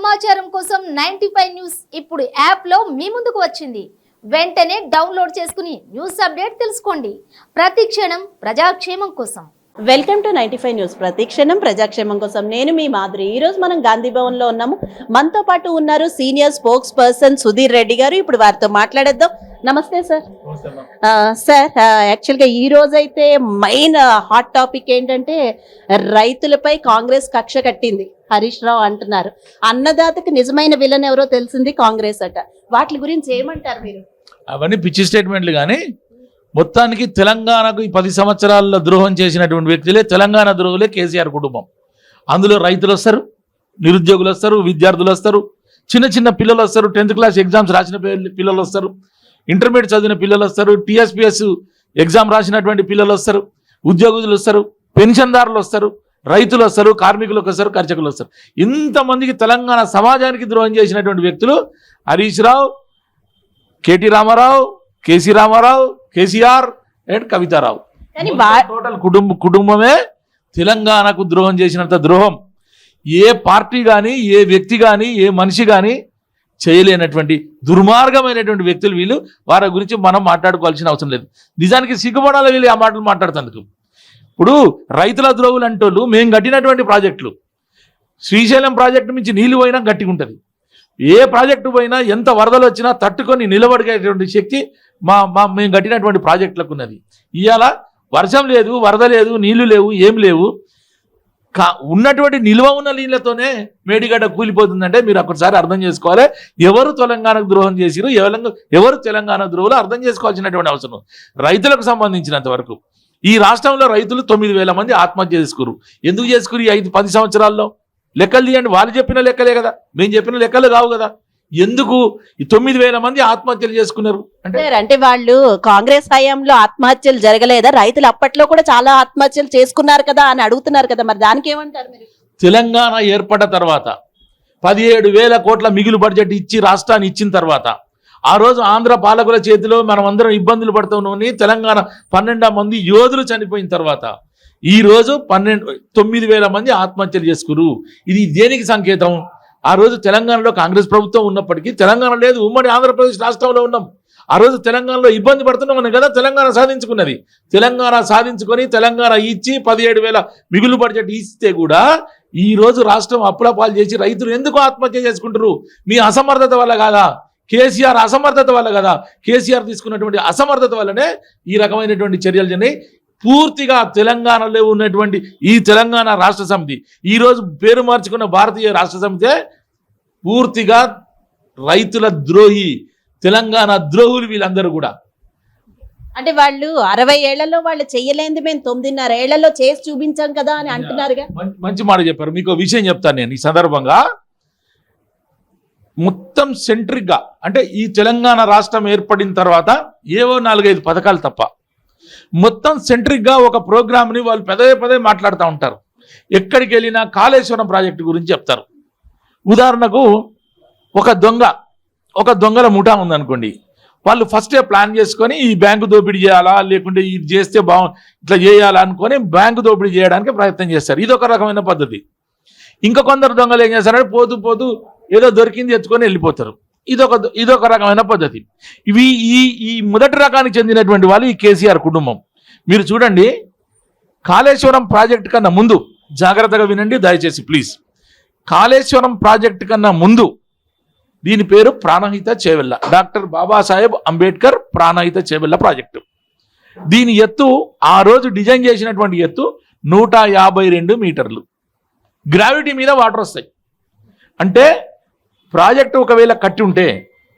సమాచారం కోసం 95 న్యూస్ ఇప్పుడు యాప్ లో మీ ముందుకు వచ్చింది. వెంటనే డౌన్లోడ్ చేసుకుని న్యూస్ అప్డేట్ తెలుసుకోండి. ప్రతి క్షణం ప్రజాక్షేమం కోసం. Welcome to 95 news. ప్రతి క్షణం ప్రజాక్షేమం కోసం. నేను మీ మాధురి. ఈ రోజు మనం గాంధీ భవన్ లో ఉన్నాము. మనతో పాటు ఉన్నారు senior spokes person Sudheer Reddy గారు. ఇప్పుడు వారితో మాట్లాడేద్దాం. నమస్తే సార్. సార్, యాక్చువల్గా ఈ రోజైతే మెయిన్ హాట్ టాపిక్ ఏంటంటే రైతులపై కాంగ్రెస్ కక్ష కట్టింది హరీష్ రావు అంటున్నారు. అన్నదాతకి నిజమైన విలన్ ఎవరో తెలిసింది కాంగ్రెస్ అట. వాటి గురించి ఏమంటారు మీరు? అవన్నీ పిచ్చి స్టేట్మెంట్లు. కానీ మొత్తానికి తెలంగాణకు ఈ 10 సంవత్సరాల్లో ద్రోహం చేసినటువంటి వ్యక్తులే తెలంగాణ ద్రోహులే కేసీఆర్ కుటుంబం. అందులో రైతులు వస్తారు, నిరుద్యోగులు వస్తారు, విద్యార్థులు వస్తారు, చిన్న చిన్న పిల్లలు వస్తారు, 10th క్లాస్ ఎగ్జామ్స్ రాసిన పిల్లలు వస్తారు, ఇంటర్మీడియట్ చదివిన పిల్లలు వస్తారు, టీఎస్పీఎస్ ఎగ్జామ్ రాసినటువంటి పిల్లలు వస్తారు, ఉద్యోగులు వస్తారు, పెన్షన్దారులు వస్తారు, రైతులు వస్తారు, కార్మికులు వస్తారు, కర్షకులు వస్తారు. ఇంతమందికి తెలంగాణ సమాజానికి ద్రోహం చేసినటువంటి వ్యక్తులు Harish Rao, KT Rama Rao, KC Rama Rao, KCR and Kavitha Rao. Total కుటుంబమే తెలంగాణకు ద్రోహం చేసినంత ద్రోహం ఏ పార్టీ కానీ, ఏ వ్యక్తి కానీ, ఏ మనిషి కానీ చేయలేనటువంటి దుర్మార్గమైనటువంటి వ్యక్తులు వీళ్ళు. వారి గురించి మనం మాట్లాడుకోవాల్సిన అవసరం లేదు. నిజానికి సిగ్గుపడాలి వీళ్ళు ఆ మాటలు మాట్లాడుతందుకు. ఇప్పుడు రైతుల ద్రోవులు అంటోళ్ళు మేము కట్టినటువంటి ప్రాజెక్టులు, శ్రీశైలం ప్రాజెక్టు నుంచి నీళ్లు పోయినా గట్టిగా ఉంటుంది. ఏ ప్రాజెక్టు పోయినా ఎంత వరదలు వచ్చినా తట్టుకొని నిలబడేటువంటి శక్తి మేము కట్టినటువంటి ప్రాజెక్టులకు ఉన్నది. ఇవాళ వర్షం లేదు, వరద లేదు, నీళ్లు లేవు, ఏం లేవు. ఉన్నటువంటి నిల్వ ఉన్న నీళ్లతోనే మేడిగడ్డ కూలిపోతుందంటే మీరు ఒకసారి అర్థం చేసుకోవాలి. ఎవరు తెలంగాణకు ద్రోహం చేసిరు, ఎవరు తెలంగాణ ద్రోహులు అర్థం చేసుకోవాల్సినటువంటి అవసరం. రైతులకు సంబంధించినంత వరకు ఈ రాష్ట్రంలో రైతులు 9,000 మంది ఆత్మహత్య చేసుకురు. ఎందుకు చేసుకురు ఈ 5-10 సంవత్సరాల్లో? లెక్కలు తీయండి. వాళ్ళు చెప్పిన లెక్కలే కదా, మేము చెప్పిన లెక్కలు కావు కదా. ఎందుకు ఈ 9,000 మంది ఆత్మహత్యలు చేసుకున్నారు అంటే వాళ్ళు కాంగ్రెస్ హయాంలో ఆత్మహత్యలు జరగలేదా? రైతులు అప్పట్లో కూడా చాలా ఆత్మహత్యలు చేసుకున్నారు కదా అని అడుగుతున్నారు కదా, మరి దానికి ఏమంటారు మీరు? తెలంగాణ ఏర్పడ్డ తర్వాత 17,000 కోట్ల మిగులు బడ్జెట్ ఇచ్చి రాష్ట్రాన్ని ఇచ్చిన తర్వాత ఆ రోజు ఆంధ్ర పాలకుల చేతిలో మనం అందరం ఇబ్బందులు పడుతున్నామని తెలంగాణ 12 మంది యోధులు చనిపోయిన తర్వాత ఈ రోజు 9,000 మంది ఆత్మహత్యలు చేసుకురు. ఇది దేనికి సంకేతం? ఆ రోజు తెలంగాణలో కాంగ్రెస్ ప్రభుత్వం ఉన్నప్పటికీ తెలంగాణ లేదు, ఉమ్మడి ఆంధ్రప్రదేశ్ రాష్ట్రంలో ఉన్నాం. ఆ రోజు తెలంగాణలో ఇబ్బంది పడుతున్నామని కదా తెలంగాణ సాధించుకున్నది. తెలంగాణ సాధించుకొని తెలంగాణ ఇచ్చి 17,000 మిగులు బడ్జెట్ ఇస్తే కూడా ఈ రోజు రాష్ట్రం అప్పుల పాలు చేసి రైతులు ఎందుకు ఆత్మహత్య చేసుకుంటారు? మీ అసమర్థత వల్ల కాదా? కేసీఆర్ అసమర్థత వల్ల కదా. కేసీఆర్ తీసుకున్నటువంటి అసమర్థత వల్లనే ఈ రకమైనటువంటి చర్యలు జరిగినాయి. పూర్తిగా తెలంగాణలో ఉన్నటువంటి ఈ తెలంగాణ రాష్ట్ర సమితి, ఈరోజు పేరు మార్చుకున్న భారతీయ రాష్ట్ర సమితే పూర్తిగా రైతుల ద్రోహి, తెలంగాణ ద్రోహులు వీళ్ళందరూ కూడా. అంటే వాళ్ళు 60 ఏళ్లలో వాళ్ళు చెయ్యలేంది మేము 9.5 ఏళ్లలో చేసి చూపించాం కదా అని అంటున్నారుగా. మంచి మాట చెప్పారు. మీకు విషయం చెప్తాను నేను ఈ సందర్భంగా. మొత్తం సెంట్రిక్గా అంటే ఈ తెలంగాణ రాష్ట్రం ఏర్పడిన తర్వాత ఏవో 4-5 పథకాలు తప్ప మొత్తం సెంట్రిక్గా ఒక ప్రోగ్రామ్ని వాళ్ళు పదే మాట్లాడుతూ ఉంటారు. ఎక్కడికి వెళ్ళినా కాళేశ్వరం ప్రాజెక్టు గురించి చెప్తారు. ఉదాహరణకు ఒక దొంగల ముఠా ఉందనుకోండి, వాళ్ళు ఫస్టే ప్లాన్ చేసుకొని ఈ బ్యాంకు దోపిడీ చేయాలా, లేకుంటే ఇది చేస్తే ఇట్లా చేయాలా అనుకొని బ్యాంకు దోపిడీ చేయడానికి ప్రయత్నం చేస్తారు. ఇదొక రకమైన పద్ధతి. ఇంకా కొందరు దొంగలు ఏం చేస్తారంటే పోతూ ఏదో దొరికింది ఎత్తుకొని వెళ్ళిపోతారు. ఇదొక రకమైన పద్ధతి. ఇవి ఈ మొదటి రకానికి చెందినటువంటి వాళ్ళు ఈ కేసీఆర్ కుటుంబం. మీరు చూడండి, కాళేశ్వరం ప్రాజెక్టు కన్నా ముందు జాగ్రత్తగా వినండి దయచేసి ప్లీజ్. కాళేశ్వరం ప్రాజెక్టు కన్నా ముందు దీని పేరు ప్రాణహిత చేవెళ్ళ, డాక్టర్ బాబాసాహెబ్ అంబేద్కర్ ప్రాణహిత చేవెళ్ళ ప్రాజెక్టు. దీని ఎత్తు ఆ రోజు డిజైన్ చేసినటువంటి ఎత్తు 152 మీటర్లు. గ్రావిటీ మీద వాటర్ వస్తాయి. అంటే ప్రాజెక్టు ఒకవేళ కట్టి ఉంటే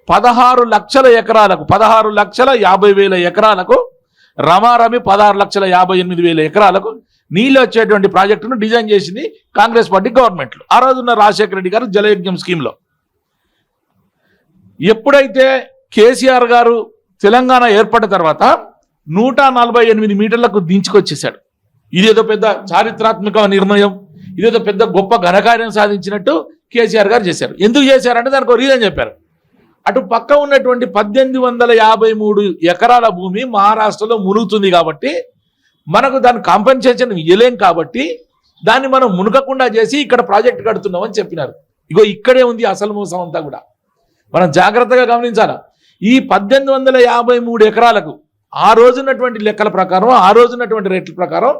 16 లక్షల ఎకరాలకు 16,50,000 ఎకరాలకు రమారమి 16,58,000 ఎకరాలకు నీళ్ళు వచ్చేటువంటి ప్రాజెక్టును డిజైన్ చేసింది కాంగ్రెస్ పార్టీ గవర్నమెంట్లో. ఆ రోజున్న రాజశేఖర రెడ్డి గారు జలయజ్ఞం స్కీమ్లో. ఎప్పుడైతే కేసీఆర్ గారు తెలంగాణ ఏర్పడిన తర్వాత 148 మీటర్లకు దించుకొచ్చేసాడు. ఇదేదో పెద్ద చారిత్రాత్మక నిర్ణయం, ఇదేదో పెద్ద గొప్ప ఘనకార్యం సాధించినట్టు కేసీఆర్ గారు చేశారు. ఎందుకు చేశారంటే దానికి ఒక రీజన్ చెప్పారు. అటు పక్క ఉన్నటువంటి 1853 ఎకరాల భూమి మహారాష్ట్రలో మునుగుతుంది కాబట్టి మనకు దాని కాంపెన్సేషన్ ఇవ్వలేం కాబట్టి దాన్ని మనం మునగకుండా చేసి ఇక్కడ ప్రాజెక్ట్ కడుతున్నామని చెప్పినారు. ఇగో ఇక్కడే ఉంది అసలు మోసం అంతా కూడా. మనం జాగ్రత్తగా గమనించాలి. ఈ 1853 ఎకరాలకు ఆ రోజున్నటువంటి లెక్కల ప్రకారం, ఆ రోజున్నటువంటి రేట్ల ప్రకారం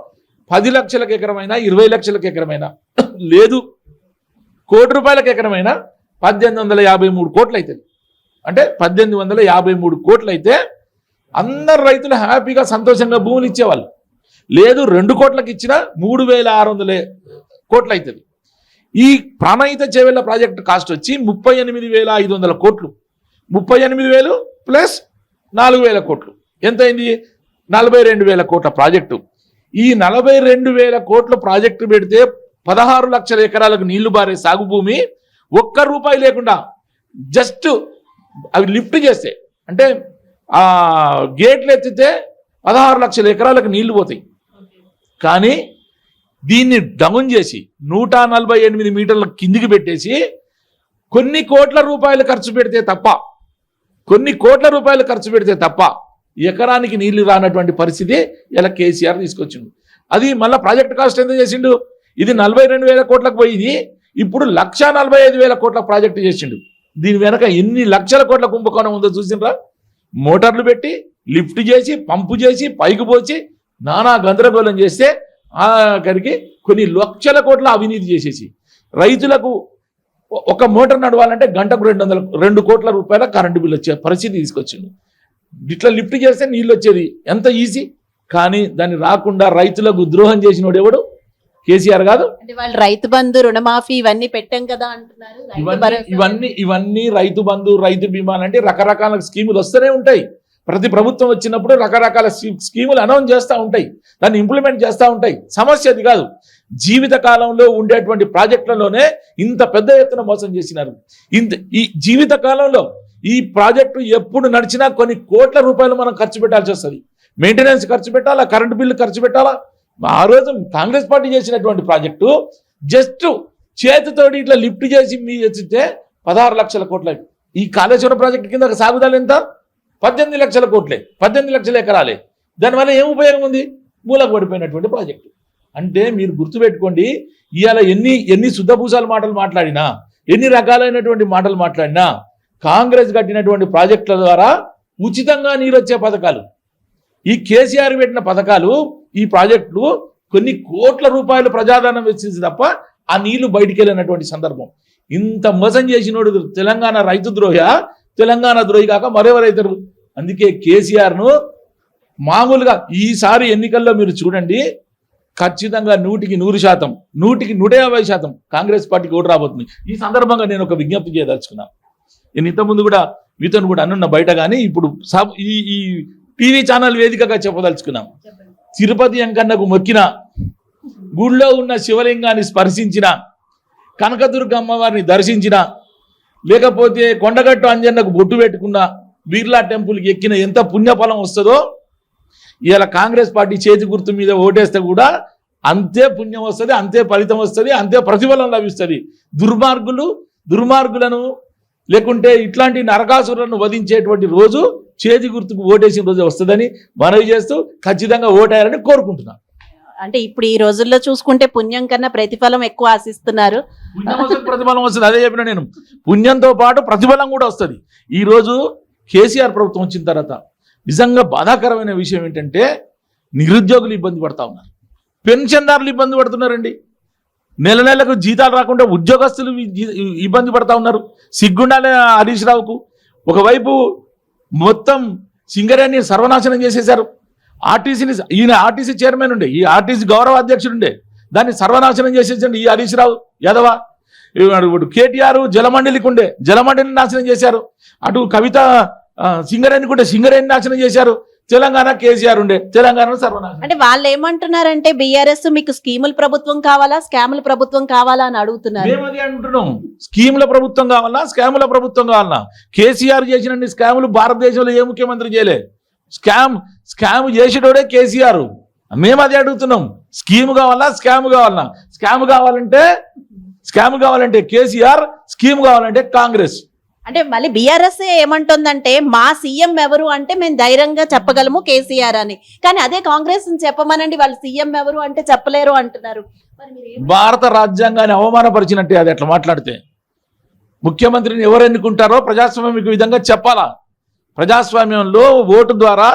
10 లక్షలకు ఎకరమైనా, 20 లక్షలకు ఎకరమైనా, లేదు 1 కోటి రూపాయలకు ఎకరమైనా 1853 కోట్లు అవుతుంది. అంటే 1853 కోట్లు అయితే అందరు రైతులు హ్యాపీగా సంతోషంగా భూములు ఇచ్చేవాళ్ళు. లేదు 2 కోట్లకు ఇచ్చినా 3600 కోట్లు అవుతుంది. ఈ ప్రాణహిత చేవెళ్ల ప్రాజెక్టు కాస్ట్ వచ్చి 38,500 కోట్లు. 38,000 ప్లస్ 4,000 కోట్లు ఎంత అయింది? 42,000 కోట్ల ప్రాజెక్టు. ఈ 42,000 కోట్ల ప్రాజెక్టు పెడితే 16 లక్షల ఎకరాలకు నీళ్లు బారే సాగు భూమి ₹1 లేకుండా జస్ట్ అవి లిఫ్ట్ చేస్తే, అంటే ఆ గేట్లు ఎత్తితే 16 లక్షల ఎకరాలకు నీళ్లు పోతాయి. కానీ దీన్ని డౌన్ చేసి 148 మీటర్ల కిందికి పెట్టేసి కొన్ని కోట్ల రూపాయలు ఖర్చు పెడితే తప్ప ఎకరానికి నీళ్లు రానటువంటి పరిస్థితి ఇలా కేసీఆర్ తీసుకొచ్చిండు. అది మళ్ళీ ప్రాజెక్ట్ కాస్ట్ ఎంత చేసిండు? ఇది 42,000 కోట్లకు పోయింది, ఇప్పుడు 1,45,000 కోట్ల ప్రాజెక్టు చేసిండు. దీని వెనక ఎన్ని లక్షల కోట్ల కుంభకోణం ఉందో చూసిండ్రా? మోటార్లు పెట్టి లిఫ్ట్ చేసి పంపు చేసి పైకి పోసి నానా గందరగోళం చేస్తే ఆఖరికి కొన్ని లక్షల కోట్ల అవినీతి చేసేసి రైతులకు ఒక మోటార్ నడవాలంటే గంటకు 2 కోట్ల రూపాయల కరెంటు బిల్లు వచ్చే పరిస్థితి తీసుకొచ్చిండు. ఇట్లా లిఫ్ట్ చేస్తే నీళ్ళు వచ్చేది ఎంత ఈజీ. కానీ దాన్ని రాకుండా రైతులకు ద్రోహం చేసినోడు ఎవడు? కేసీఆర్ కాదు. అంటే వాళ్ళు రైతు బంధు, రుణమాఫీ ఇవన్నీ పెట్టాం కదా అంటున్నారు. ఇవన్నీ రైతు బంధు, రైతు బీమా అంటే రకరకాల స్కీములు వస్తూనే ఉంటాయి. ప్రతి ప్రభుత్వం వచ్చినప్పుడు రకరకాల స్కీములు అనౌన్స్ చేస్తూ ఉంటాయి, దాన్ని ఇంప్లిమెంట్ చేస్తూ ఉంటాయి. సమస్య అది కాదు. జీవిత కాలంలో ఉండేటువంటి ప్రాజెక్టులలోనే ఇంత పెద్ద ఎత్తున మోసం చేసినారు. ఈ జీవిత కాలంలో ఈ ప్రాజెక్టు ఎప్పుడు నడిచినా కొన్ని కోట్ల రూపాయలు మనం ఖర్చు పెట్టాల్సి వస్తుంది. మెయింటెనెన్స్ ఖర్చు పెట్టాలా, కరెంటు బిల్లు ఖర్చు పెట్టాలా. ఆ రోజు కాంగ్రెస్ పార్టీ చేసినటువంటి ప్రాజెక్టు జస్ట్ చేతితోటి ఇట్లా లిఫ్ట్ చేసి మీ ఎత్తితే 16 లక్షల కోట్ల. ఈ కాళేశ్వరం ప్రాజెక్టు కింద సాగుదాలు ఎంత? 18 లక్షల కోట్లే, 18 లక్షల ఎకరాలే. దానివల్ల ఏం ఉపయోగం ఉంది? మూలకు పడిపోయినటువంటి ప్రాజెక్టు. అంటే మీరు గుర్తుపెట్టుకోండి, ఇవాళ ఎన్ని శుద్ధభూసాల మాటలు మాట్లాడినా, ఎన్ని రకాలైనటువంటి మాటలు మాట్లాడినా, కాంగ్రెస్ కట్టినటువంటి ప్రాజెక్టుల ద్వారా ఉచితంగా నీరు వచ్చే పథకాలు, ఈ కేసీఆర్ పెట్టిన పథకాలు, ఈ ప్రాజెక్టులు కొన్ని కోట్ల రూపాయలు ప్రజాధనం వెచ్చింది తప్ప ఆ నీళ్లు బయటికి వెళ్ళినటువంటి సందర్భం. ఇంత మోసం చేసినోడు తెలంగాణ రైతు ద్రోహి, తెలంగాణ ద్రోహి కాక మరెవరైతారు? అందుకే కేసీఆర్ను మామూలుగా ఈసారి ఎన్నికల్లో మీరు చూడండి, ఖచ్చితంగా 100కి 100%, 100కి 150% కాంగ్రెస్ పార్టీకి ఓటు రాబోతుంది. ఈ సందర్భంగా నేను ఒక విజ్ఞప్తి చేయదలుచుకున్నాను. నేను ఇంతకుముందు కూడా మీతో కూడా అనున్న బయట, కానీ ఇప్పుడు ఈ టీవీ ఛానల్ వేదికగా చెప్పదలుచుకున్నాం. తిరుపతి వెంకన్నకు మొక్కిన, గుళ్ళో ఉన్న శివలింగాన్ని స్పర్శించిన, కనకదుర్గ అమ్మవారిని దర్శించిన, లేకపోతే కొండగట్టు అంజన్నకు బొట్టు పెట్టుకున్న, బిర్లా టెంపుల్కి ఎక్కిన ఎంత పుణ్యఫలం వస్తుందో ఇవాళ కాంగ్రెస్ పార్టీ చేతి గుర్తు మీద ఓటేస్తే కూడా అంతే పుణ్యం వస్తుంది, అంతే ఫలితం వస్తుంది, అంతే ప్రతిఫలం లభిస్తుంది. దుర్మార్గులను లేకుంటే ఇట్లాంటి నరకాసురులను వధించేటువంటి రోజు చేతి గుర్తుకు ఓటేసిన రోజు వస్తుందని మనవి చేస్తూ ఖచ్చితంగా ఓటేయాలని కోరుకుంటున్నాను. అంటే ఇప్పుడు ఈ రోజుల్లో చూసుకుంటే పుణ్యం కన్నా ప్రతిఫలం ఎక్కువ ఆశిస్తున్నారు. ప్రతిఫలం వస్తుంది, అదే చెప్పిన నేను. పుణ్యంతో పాటు ప్రతిఫలం కూడా వస్తుంది. ఈరోజు కేసీఆర్ ప్రభుత్వం వచ్చిన తర్వాత నిజంగా బాధాకరమైన విషయం ఏంటంటే, నిరుద్యోగులు ఇబ్బంది పడతా ఉన్నారు, పెన్షన్దారులు ఇబ్బంది పడుతున్నారండి. నెలకు జీతాలు రాకుండా ఉద్యోగస్తులు ఇబ్బంది పడతా ఉన్నారు. సిగ్గుండాలే హరీష్ రావుకు. ఒకవైపు మొత్తం సింగరేణిని సర్వనాశనం చేసేశారు. ఈయన ఆర్టీసీ చైర్మన్ ఉండే, ఈ ఆర్టీసీ గౌరవ అధ్యక్షుడు ఉండే, దాన్ని సర్వనాశనం చేసేసండి ఈ హరీష్ రావు యాదవ. కేటీఆర్ జలమండలికి ఉండే, జలమండలిని నాశనం చేశారు. అటు కవిత సింగరేణికి ఉండే, సింగరేణి నాశనం చేశారు. తెలంగాణ కేసీఆర్ ఉండే, తెలంగాణ సర్వనాశనం. అంటే వాళ్ళు ఏమంటున్నారంటే బీఆర్ఎస్ మీకు స్కీముల ప్రభుత్వం కావాలా, స్కాముల ప్రభుత్వం కావాలా అని అడుగుతున్నారు. మేము అది అంటున్నాం, స్కీముల ప్రభుత్వం కావాలా, స్కాముల ప్రభుత్వం కావాలా? కేసీఆర్ చేసిన స్కాములు భారతదేశంలో ఏ ముఖ్యమంత్రి చేయలే. స్కామ్ చేసేటోడే కేసీఆర్. మేము అది అడుగుతున్నాం, స్కీమ్ కావాలా, స్కామ్ కావాలా? స్కామ్ కావాలంటే కేసీఆర్, స్కీమ్ కావాలంటే కాంగ్రెస్. అంటే మళ్ళీ బీఆర్ఎస్ ఏమంటుందంటే మా సీఎం ఎవరు అంటే మేము ధైర్యంగా చెప్పగలము కేసీఆర్ అని, కానీ అదే కాంగ్రెస్ చెప్పమనండి వాళ్ళు సీఎం ఎవరు అంటే చెప్పలేరు అంటున్నారు. భారత రాజ్యాంగాన్ని అవమానపరిచినట్టే అది అట్లా మాట్లాడితే. ముఖ్యమంత్రిని ఎవరు ఎన్నుకుంటారో ప్రజాస్వామ్య విధంగా చెప్పాలా. ప్రజాస్వామ్యంలో ఓటు ద్వారా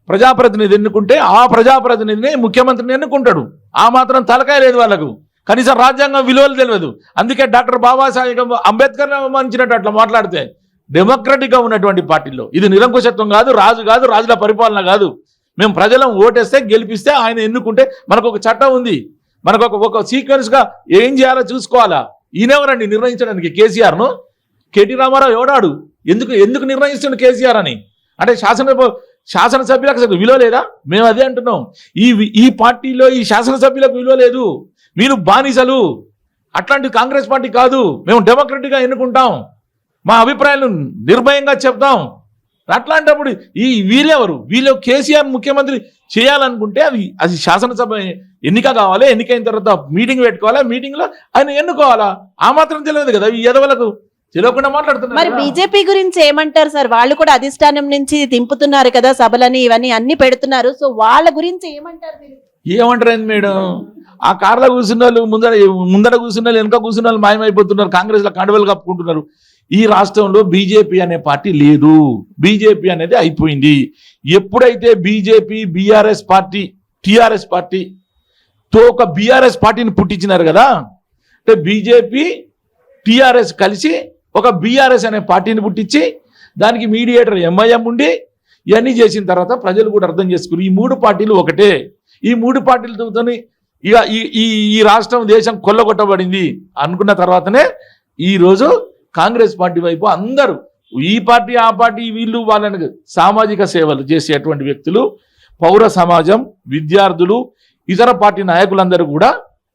ప్రజాప్రతినిధి ఎన్నుకుంటే ఆ ప్రజాప్రతినిధిని ముఖ్యమంత్రిని ఎన్నుకుంటాడు. ఆ మాత్రం తలకాయ లేదు వాళ్ళకు, కనీసం రాజ్యాంగం విలువలు తెలియదు. అందుకే డాక్టర్ బాబాసాహెబ్ అంబేద్కర్ని అవమానించినట్టు అట్లా మాట్లాడితే డెమోక్రటిక్గా ఉన్నటువంటి పార్టీలో ఇది నిరంకుశత్వం కాదు, రాజుల పరిపాలన కాదు. మేము ప్రజలను ఓటేస్తే గెలిపిస్తే ఆయన ఎన్నుకుంటే మనకు ఒక చట్టం ఉంది, మనకు ఒక సీక్వెన్స్గా ఏం చేయాలో చూసుకోవాలా. ఈయనెవరండి నిర్ణయించడానికి? కేసీఆర్ను కేటీ రామారావు ఎవడాడు? ఎందుకు నిర్ణయిస్తుండే కేసీఆర్ అని? అంటే శాసనసభ్యులకు అసలు విలువ లేదా? మేము అదే అంటున్నాం. ఈ పార్టీలో ఈ శాసనసభ్యులకు విలువ లేదు. మీరు బానిసలు. అట్లాంటి కాంగ్రెస్ పార్టీ కాదు. మేము డెమోక్రటిక్గా ఎన్నుకుంటాం, మా అభిప్రాయాలను నిర్భయంగా చెప్తాం. అట్లాంటప్పుడు వీళ్ళెవరు? వీళ్ళు కేసీఆర్ ముఖ్యమంత్రి చేయాలనుకుంటే అది శాసనసభ ఎన్నిక కావాలి. ఎన్నికైన తర్వాత మీటింగ్ పెట్టుకోవాలా, మీటింగ్లో ఆయన ఎన్నుకోవాలా. ఆ మాత్రం తెలియదు కదా ఈ ఎదవలకు. తెలియకుండా మాట్లాడుతున్నారు. మరి బీజేపీ గురించి ఏమంటారు సార్? వాళ్ళు కూడా అధిష్టానం నుంచి దింపుతున్నారు కదా, సభలని ఇవన్నీ అన్ని పెడుతున్నారు. సో వాళ్ళ గురించి ఏమంటారు? ఏమంటారు మేడం? ఆ కార్లో కూర్చున్న వాళ్ళు ముందర కూర్చున్న వాళ్ళు వెనక కూర్చున్న వాళ్ళు మాయమైపోతున్నారు. కాంగ్రెస్లో కండువలు కప్పుకుంటున్నారు. ఈ రాష్ట్రంలో బీజేపీ అనే పార్టీ లేదు. బీజేపీ అనేది అయిపోయింది. ఎప్పుడైతే బీజేపీ బీఆర్ఎస్ పార్టీ టీఆర్ఎస్ పార్టీతో ఒక బీఆర్ఎస్ పార్టీని పుట్టించినారు కదా, అంటే బీజేపీ టీఆర్ఎస్ కలిసి ఒక బీఆర్ఎస్ అనే పార్టీని పుట్టించి దానికి మీడియేటర్ ఎంఐఎం ఉండి ఇవన్నీ చేసిన తర్వాత ప్రజలు కూడా అర్థం చేసుకుని ఈ మూడు పార్టీలు ఒకటే. ఈ మూడు పార్టీలతో ఇక ఈ రాష్ట్రం దేశం కొల్లగొట్టబడింది అనుకున్న తర్వాతనే ఈరోజు కాంగ్రెస్ పార్టీ వైపు అందరూ ఈ పార్టీ ఆ పార్టీ వీళ్ళు వాళ్ళని సామాజిక సేవలు చేసేటువంటి వ్యక్తులు, పౌర సమాజం, విద్యార్థులు, ఇతర పార్టీ నాయకులందరూ కూడా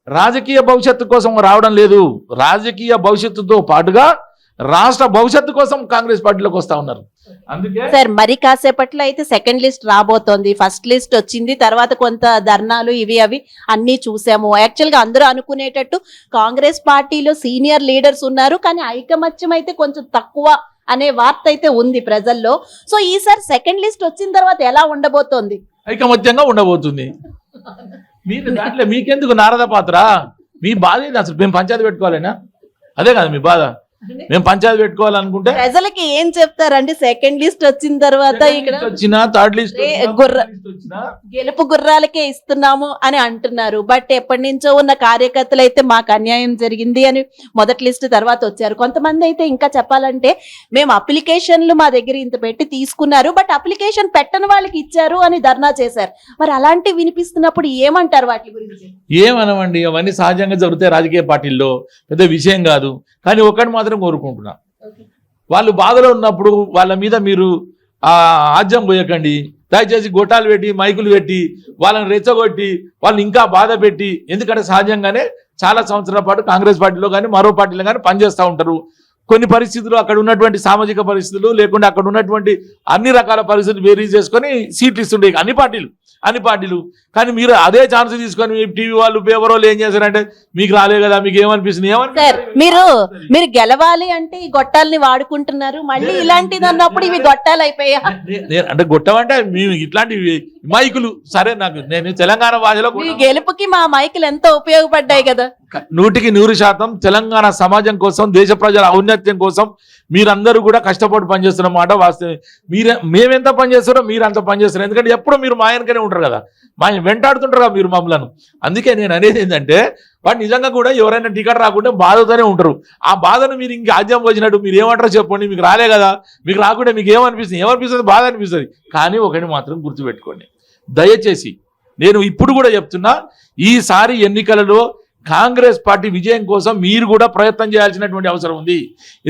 రాజకీయ భవిష్యత్తు కోసం రావడం లేదు. రాజకీయ భవిష్యత్తుతో పాటుగా రాష్ట్ర భవిష్యత్తు కోసం కాంగ్రెస్ పార్టీలోకి వస్తా ఉన్నారు. అందుకే సార్ మరి కాసేపట్లో అయితే సెకండ్ లిస్ట్ రాబోతోంది. ఫస్ట్ లిస్ట్ వచ్చింది, తర్వాత కొంత ధర్నాలు అవి అన్ని చూసాము. యాక్చువల్ గా అందరూ అనుకునేటట్టు కాంగ్రెస్ పార్టీలో సీనియర్ లీడర్స్ ఉన్నారు, కానీ ఐకమత్యం అయితే కొంచెం తక్కువ అనే వార్త అయితే ఉంది ప్రజల్లో. సో ఈసారి సెకండ్ లిస్ట్ వచ్చిన తర్వాత ఎలా ఉండబోతోంది? ఐకమత్యంగా ఉండబోతుంది. మీరు దాంట్లో మీకెందుకు నారద పాత్ర? మీ బాధ ఏంది అసలు? మేము పంచాయతీ పెట్టుకోవాలేనా? అదే కదా మీ బాధ. మేము పంచాయతీ పెట్టుకోవాలనుకుంటే ప్రజలకి ఏం చెప్తారండి? సెకండ్ లిస్ట్ వచ్చిన తర్వాత ఇక్కడ వచ్చినా థర్డ్ లిస్ట్ గెలుపు గుర్రాలకే ఇస్తున్నాము అని అంటున్నారు. బట్ ఎప్పటి నుంచో ఉన్న కార్యకర్తలు అయితే మాకు అన్యాయం జరిగింది అని మొదటి లిస్ట్ తర్వాత వచ్చారు. కొంతమంది అయితే ఇంకా చెప్పాలంటే మేము అప్లికేషన్లు మా దగ్గర ఇంత పెట్టి తీసుకున్నారు, బట్ అప్లికేషన్ పెట్టని వాళ్ళకి ఇచ్చారు అని ధర్నా చేశారు. మరి అలాంటివి వినిపిస్తున్నప్పుడు ఏమంటారు వాటి గురించి? ఏమనమండి, అవన్నీ సహజంగా జరుగుతాయి రాజకీయ పార్టీల్లో, పెద్ద విషయం కాదు. కానీ ఒకటి మాత్రం కోరుకుంటున్నా, వాళ్ళు బాధలో ఉన్నప్పుడు వాళ్ళ మీద మీరు ఆజ్యం పోయకండి. దయచేసి గొట్టాలు పెట్టి మైకులు పెట్టి వాళ్ళని రెచ్చగొట్టి వాళ్ళని ఇంకా బాధ పెట్టి, ఎందుకంటే సహజంగానే చాలా సంవత్సరాల పాటు కాంగ్రెస్ పార్టీలో కానీ మరో పార్టీలో కానీ పనిచేస్తూ ఉంటారు. కొన్ని పరిస్థితులు అక్కడ ఉన్నటువంటి సామాజిక పరిస్థితులు లేకుండా అక్కడ ఉన్నటువంటి అన్ని రకాల పరిస్థితులు వేరీ చేసుకొని సీట్లు ఇస్తుండే అన్ని పార్టీలు. కానీ మీరు అదే ఛాన్స్ తీసుకొని టీవీ వాళ్ళు పేపర్ వాళ్ళు ఏం చేశారంటే మీకు రాలే కదా, మీకు ఏమనిపిస్తుంది? మీరు గెలవాలి అంటే ఈ గొట్టాలని వాడుకుంటున్నారు, మళ్ళీ ఇలాంటిది అన్నప్పుడు ఇవి గొట్టాలు అయిపోయా? అంటే గొట్టం అంటే మేము ఇట్లాంటి మైకులు సరే, నేను తెలంగాణ భాషలో గెలుపుకి మా మైకులు ఎంతో ఉపయోగపడ్డాయి కదా. 100% తెలంగాణ సమాజం కోసం, దేశ ప్రజల ఔన్నత్యం కోసం మీరందరూ కూడా కష్టపడి పనిచేస్తున్న మాట వాస్తవం. మేమెంత పనిచేస్తారో మీరు అంత పనిచేస్తారు. ఎందుకంటే ఎప్పుడు మీరు మా వెనకనే ఉంటారు కదా, మా వెంటాడుతుంటారు కదా మీరు మమ్మలను. అందుకే నేను అనేది ఏంటంటే వాడు నిజంగా కూడా ఎవరైనా టికెట్ రాకుంటే బాధతోనే ఉంటారు. ఆ బాధను మీరు ఇంకా ఆజ్యం వచ్చినట్టు మీరు ఏమంటారో చెప్పండి. మీకు రాలే కదా, మీకు రాకుంటే మీకు ఏమనిపిస్తుంది? బాధ అనిపిస్తుంది. కానీ ఒకటి మాత్రం గుర్తుపెట్టుకోండి, దయచేసి నేను ఇప్పుడు కూడా చెప్తున్నా, ఈసారి ఎన్నికలలో కాంగ్రెస్ పార్టీ విజయం కోసం మీరు కూడా ప్రయత్నం చేయాల్సినటువంటి అవసరం ఉంది.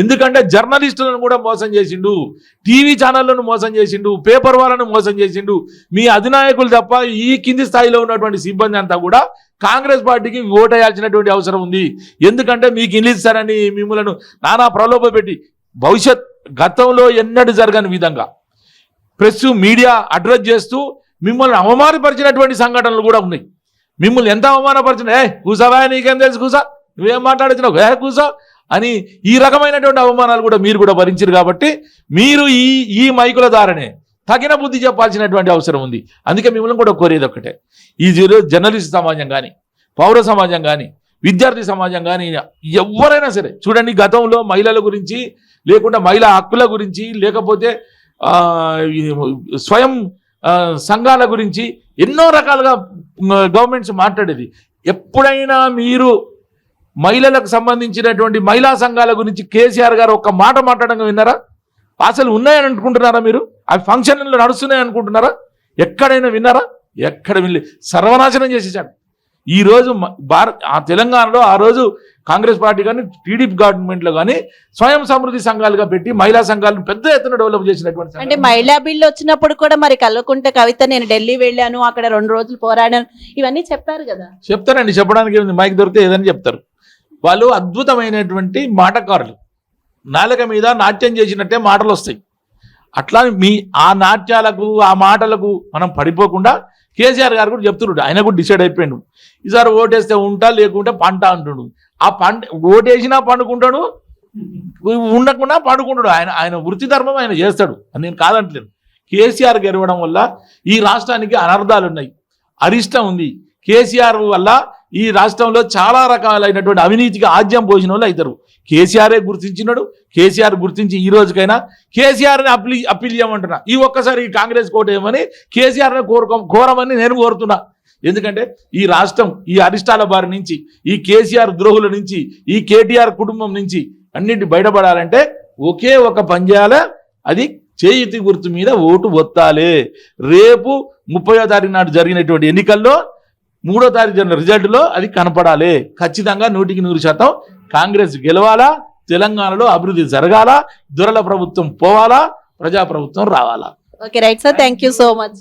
ఎందుకంటే జర్నలిస్టులను కూడా మోసం చేసిండు, టీవీ ఛానళ్లను మోసం చేసిండు, పేపర్ వాళ్ళను మోసం చేసిండు. మీ అధినాయకులు తప్ప ఈ కింది స్థాయిలో ఉన్నటువంటి సిబ్బంది అంతా కూడా కాంగ్రెస్ పార్టీకి ఓటేయాల్సినటువంటి అవసరం ఉంది. ఎందుకంటే మీకు ఇల్లు ఇస్తారని మిమ్మల్ని నానా ప్రలోభ పెట్టి గతంలో ఎన్నడూ జరగని విధంగా ప్రెస్ మీడియా అడ్రస్ చేస్తూ మిమ్మల్ని అవమానపరిచినటువంటి సంఘటనలు కూడా ఉన్నాయి. మిమ్మల్ని ఎంత అవమానపరిచిన, కూసావా, నీకేం తెలుసు, కూసా, నువ్వేం మాట్లాడుతున్నావు, కూసా అని ఈ రకమైనటువంటి అవమానాలు కూడా మీరు కూడా భరించారు. కాబట్టి మీరు ఈ మైకుల ద్వారానే తగిన బుద్ధి చెప్పాల్సినటువంటి అవసరం ఉంది. అందుకే మిమ్మల్ని కూడా కోరేది ఒక్కటే, ఈ జర్నలిస్ట్ సమాజం కానీ పౌర సమాజం కానీ విద్యార్థి సమాజం కానీ ఎవరైనా సరే చూడండి, గతంలో మహిళల గురించి లేకుండా మహిళా హక్కుల గురించి లేకపోతే ఈ స్వయం సంఘాల గురించి ఎన్నో రకాలుగా గవర్నమెంట్స్ మాట్లాడేది. ఎప్పుడైనా మీరు మహిళలకు సంబంధించినటువంటి మహిళా సంఘాల గురించి కేసీఆర్ గారు ఒక్క మాట మాట్లాడడం విన్నారా? అసలు ఉన్నాయని అనుకుంటున్నారా మీరు? అవి ఫంక్షన్లో నడుస్తున్నాయి అనుకుంటున్నారా? ఎక్కడైనా విన్నారా? ఎక్కడ వినలే. సర్వనాశనం చేసేసాడు. ఈ రోజు తెలంగాణలో ఆ రోజు కాంగ్రెస్ పార్టీ కానీ టీడీపీ గవర్నమెంట్లో కానీ స్వయం సమృద్ధి సంఘాలుగా పెట్టి మహిళా సంఘాలను పెద్ద ఎత్తున డెవలప్ చేసినటువంటి అంటే మహిళా బిల్లు వచ్చినప్పుడు కూడా మరి కల్వకుంట్ల కవిత నేను ఢిల్లీ వెళ్ళాను, అక్కడ 2 రోజులు పోరాడాను, ఇవన్నీ చెప్పారు కదా. చెప్తారండి, చెప్పడానికి మైక్ దొరికితే ఏదని చెప్తారు. వాళ్ళు అద్భుతమైనటువంటి మాటకారులు. నాలుక మీద నాట్యం చేసినట్టే మాటలు వస్తాయి. అట్లా ఆ నాట్యాలకు ఆ మాటలకు మనం పడిపోకుండా కేసీఆర్ గారు కూడా చెప్తున్నాడు. ఆయన కూడా డిసైడ్ అయిపోయాడు, ఈసారి ఓటేస్తే ఉంటా లేకుంటే పంట అంటుడు. ఆ పంట ఓటేసినా పండుకుంటాడు, ఉండకుండా పండుకుంటాడు. ఆయన వృత్తి ధర్మం ఆయన చేస్తాడు అని నేను కాదంటలేను. కేసీఆర్ గెలవడం వల్ల ఈ రాష్ట్రానికి అనర్థాలు ఉన్నాయి, అరిష్టం ఉంది. కేసీఆర్ వల్ల ఈ రాష్ట్రంలో చాలా రకాలైనటువంటి అవినీతికి ఆజ్యం పోసిన వాళ్ళు అవుతారు. కేసీఆరే గుర్తించినాడు. కేసీఆర్ గుర్తించి ఈ రోజుకైనా కేసీఆర్ని అప్పీల్ చేయమంటున్నా. ఈ ఒక్కసారి కాంగ్రెస్ కోట ఏమని కేసీఆర్ని కోరమని నేను కోరుతున్నా. ఎందుకంటే ఈ రాష్ట్రం ఈ అరిష్టాల బారి నుంచి, ఈ కేసీఆర్ ద్రోహుల నుంచి, ఈ కేటీఆర్ కుటుంబం నుంచి అన్నింటి బయటపడాలంటే ఒకే ఒక పని చేయాలి, అది చేయుతి గుర్తు మీద ఓటు ఒత్తాలే. రేపు 30వ తారీఖు నాడు జరిగినటువంటి ఎన్నికల్లో 3వ తారీఖు జరిగిన రిజల్ట్లో అది కనపడాలి. ఖచ్చితంగా 100% కాంగ్రెస్ గెలవాలా, తెలంగాణలో అభివృద్ధి జరగాల, దొరల ప్రభుత్వం పోవాలా, ప్రజాప్రభుత్వం రావాలా. Okay right sir, thank you so much.